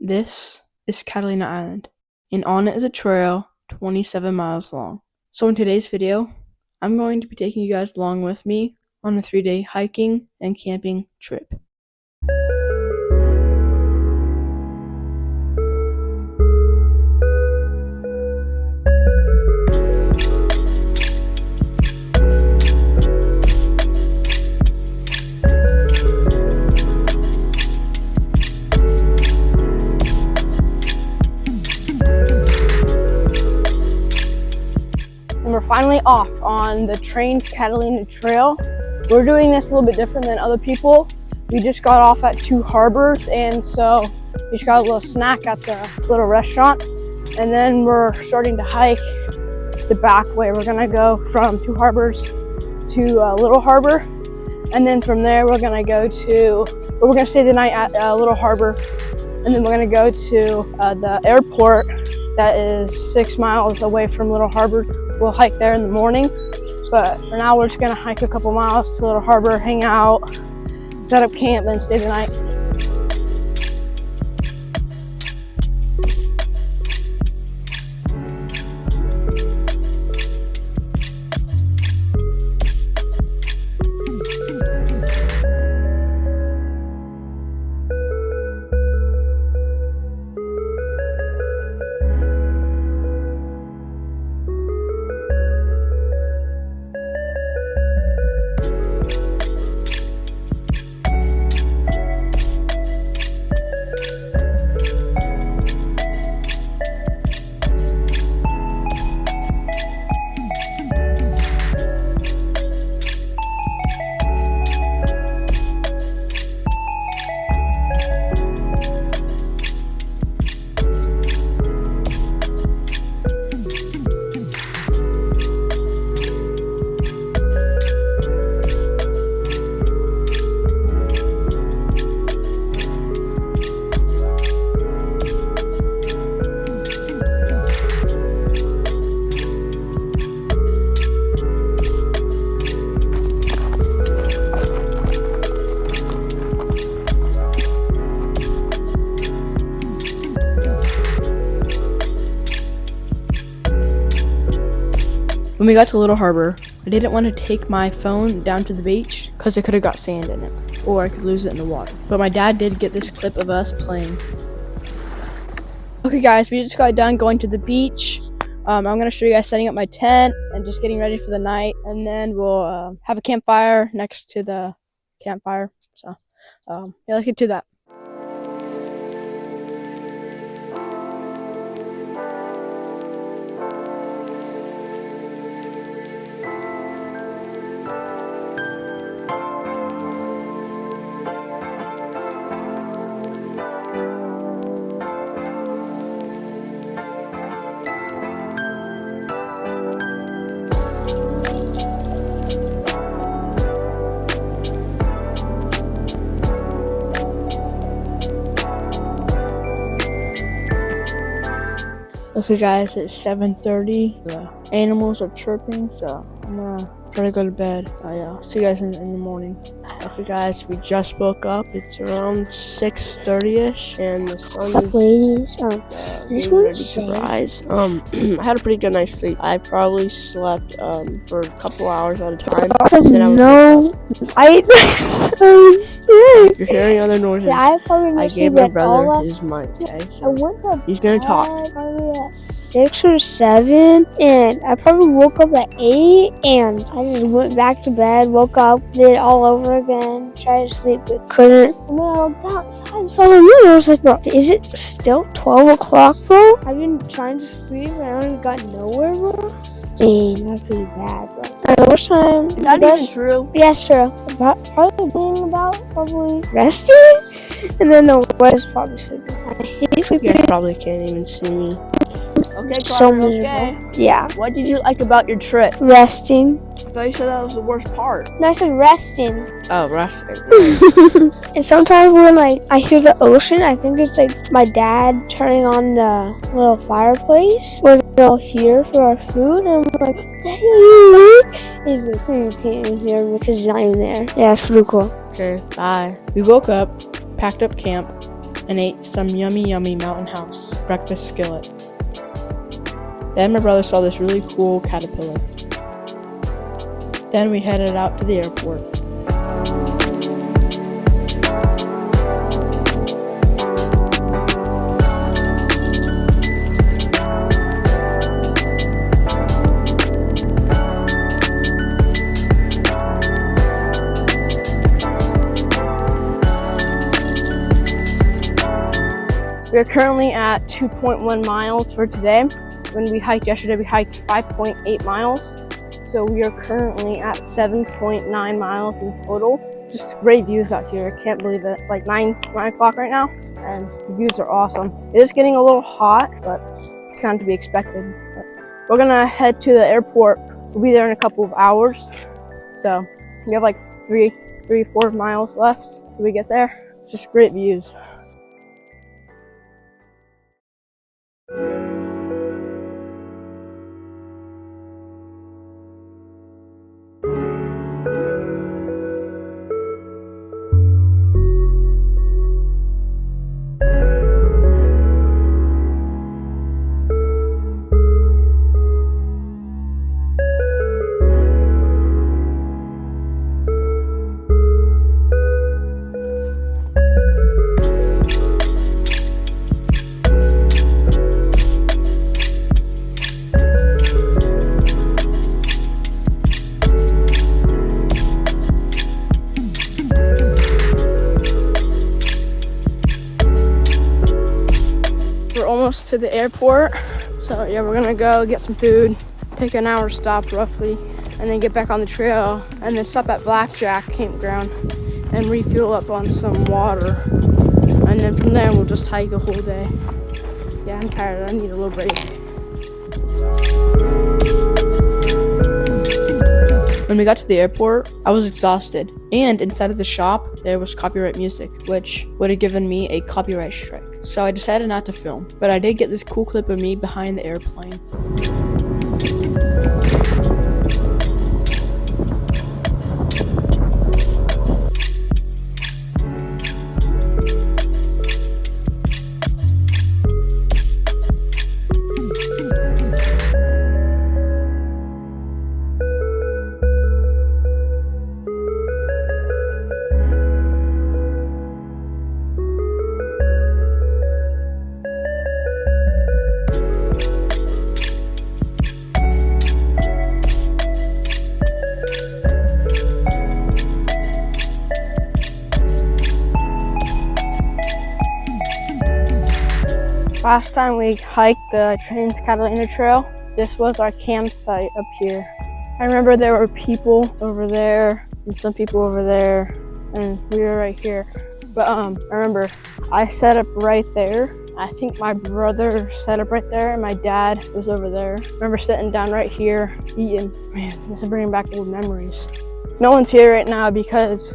This is Catalina Island, and on it is a trail 27 miles long. So in today's video, I'm going to be taking you guys along with me on a 3-day hiking and camping trip. We're finally off on the Trans-Catalina Trail. We're doing this a little bit different than other people. We just got off at 2 harbors, and so we just got a little snack at the little restaurant, and then we're starting to hike the back way. We're gonna go from 2 harbors to Little Harbor, and then from there we're gonna stay the night at Little Harbor, and then we're gonna go to the airport that is 6 miles away from Little Harbor. We'll hike there in the morning, but for now we're just gonna hike a couple miles to Little Harbor, hang out, set up camp, and stay the night. When we got to Little Harbor, I didn't want to take my phone down to the beach because it could have got sand in it, or I could lose it in the water. But my dad did get this clip of us playing. Okay guys, we just got done going to the beach. I'm going to show you guys setting up my tent and just getting ready for the night, and then we'll have a campfire next to the campfire. So yeah, let's get to that. Okay guys, it's 7:30. The animals are chirping, so I'm gonna try to go to bed. I'll see you guys in the morning. Okay guys, we just woke up. It's around 6:30ish, and the sun is ready to rise. I had a pretty good night's sleep. I probably slept for a couple hours at a time. If you're hearing other noises, I gave my brother his mic, okay? So he's gonna talk. Probably at 6 or 7, and I probably woke up at 8, and I just went back to bed, woke up, did it all over again, tried to sleep, but couldn't. And then I looked outside, saw the moon, I was like, bro, is it still 12 o'clock, bro? I've been trying to sleep, and I haven't got nowhere, bro. Dang, that's pretty bad, bro. The worst time. Is that even true? Yeah, it's true. Probably resting, and then the rest probably sleeping. I hate sleeping. You guys probably can't even see me. Okay, So Carter, miserable. okay. Yeah. What did you like about your trip? Resting. I thought you said that was the worst part. No, I said resting. Oh, resting. And sometimes when I hear the ocean, I think it's like my dad turning on the little fireplace where they'll hear for our food, and I'm like, Daddy, are you awake? He's like, you can't even hear him because he's not even there. Yeah, it's pretty cool. Okay, bye. We woke up, packed up camp, and ate some yummy mountain house breakfast skillet. Then my brother saw this really cool caterpillar. Then we headed out to the airport. We are currently at 2.1 miles for today. When we hiked yesterday, we hiked 5.8 miles. So we are currently at 7.9 miles in total. Just great views out here. I can't believe it. It's like 9 o'clock right now, and the views are awesome. It is getting a little hot, but it's kind of to be expected. But we're gonna head to the airport. We'll be there in a couple of hours. So we have like 4 miles left till we get there. Just great views. We're almost to the airport, so yeah, we're gonna go get some food, take an hour stop roughly, and then get back on the trail, and then stop at Blackjack Campground and refuel up on some water, and then from there we'll just hike the whole day. Yeah, I'm tired. I need a little break. When we got to the airport, I was exhausted, and inside of the shop, there was copyright music, which would have given me a copyright strike. So I decided not to film, but I did get this cool clip of me behind the airplane. Last time we hiked the Trans-Catalina Trail, this was our campsite up here. I remember there were people over there and some people over there, and we were right here. But I remember I set up right there. I think my brother set up right there, and my dad was over there. I remember sitting down right here, eating. Man, this is bringing back old memories. No one's here right now because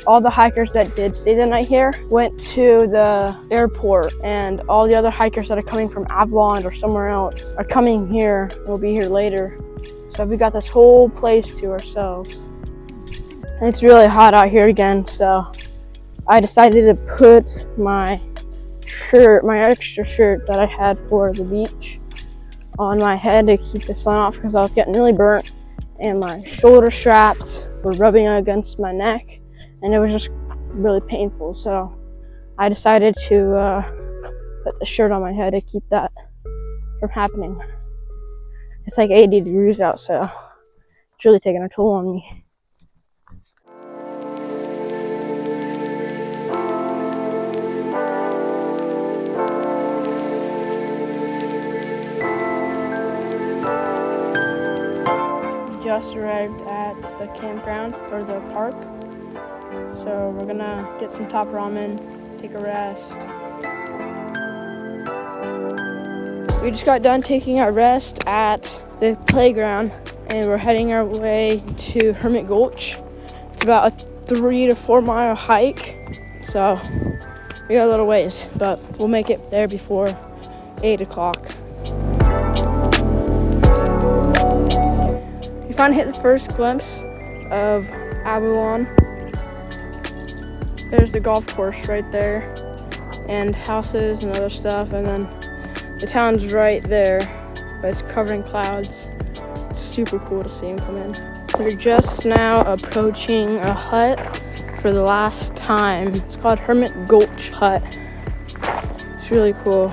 all the hikers that did stay the night here went to the airport, and all the other hikers that are coming from Avalon or somewhere else are coming here and will be here later. So we got this whole place to ourselves. And it's really hot out here again, so I decided to put my extra shirt that I had for the beach on my head to keep the sun off because I was getting really burnt, and my shoulder straps were rubbing against my neck, and it was just really painful. So I decided to put the shirt on my head to keep that from happening. It's like 80 degrees out, so it's really taking a toll on me. Just arrived at the campground or the park. So we're gonna get some top ramen, take a rest. We just got done taking our rest at the playground, and we're heading our way to Hermit Gulch. It's about a 3 to 4 mile hike, so we got a little ways, but we'll make it there before 8 o'clock. We finally hit the first glimpse of Avalon. There's the golf course right there, and houses and other stuff, and then the town's right there, but it's covered in clouds. It's super cool to see them come in. We're just now approaching a hut for the last time. It's called Hermit Gulch Hut. It's really cool.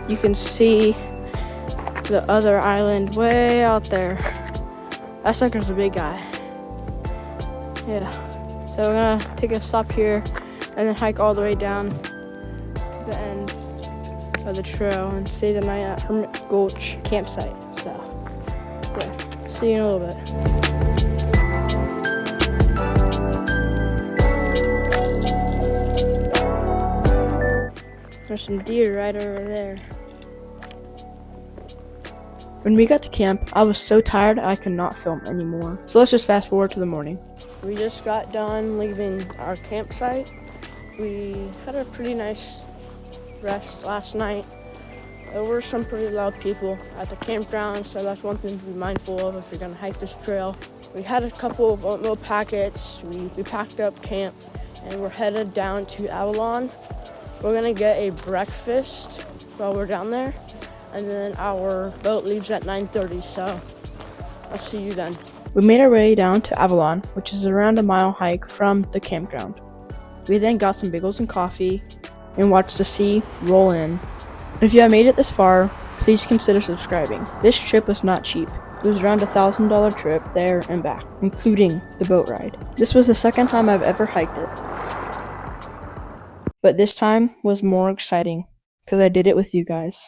You can see the other island way out there. That sucker's a big guy. Yeah. So we're gonna take a stop here and then hike all the way down to the end of the trail and stay the night at Hermit Gulch campsite. So yeah, see you in a little bit. There's some deer right over there. When we got to camp, I was so tired I could not film anymore. So let's just fast forward to the morning. We just got done leaving our campsite. We had a pretty nice rest last night. There were some pretty loud people at the campground, so that's one thing to be mindful of if you're gonna hike this trail. We had a couple of oatmeal packets. We packed up camp and we're headed down to Avalon. We're gonna get a breakfast while we're down there, and then our boat leaves at 9:30, so I'll see you then. We made our way down to Avalon, which is around a mile hike from the campground. We then got some bagels and coffee and watched the sea roll in. If you have made it this far, please consider subscribing. This trip was not cheap. It was around $1,000 trip there and back, including the boat ride. This was the second time I've ever hiked it. But this time was more exciting because I did it with you guys.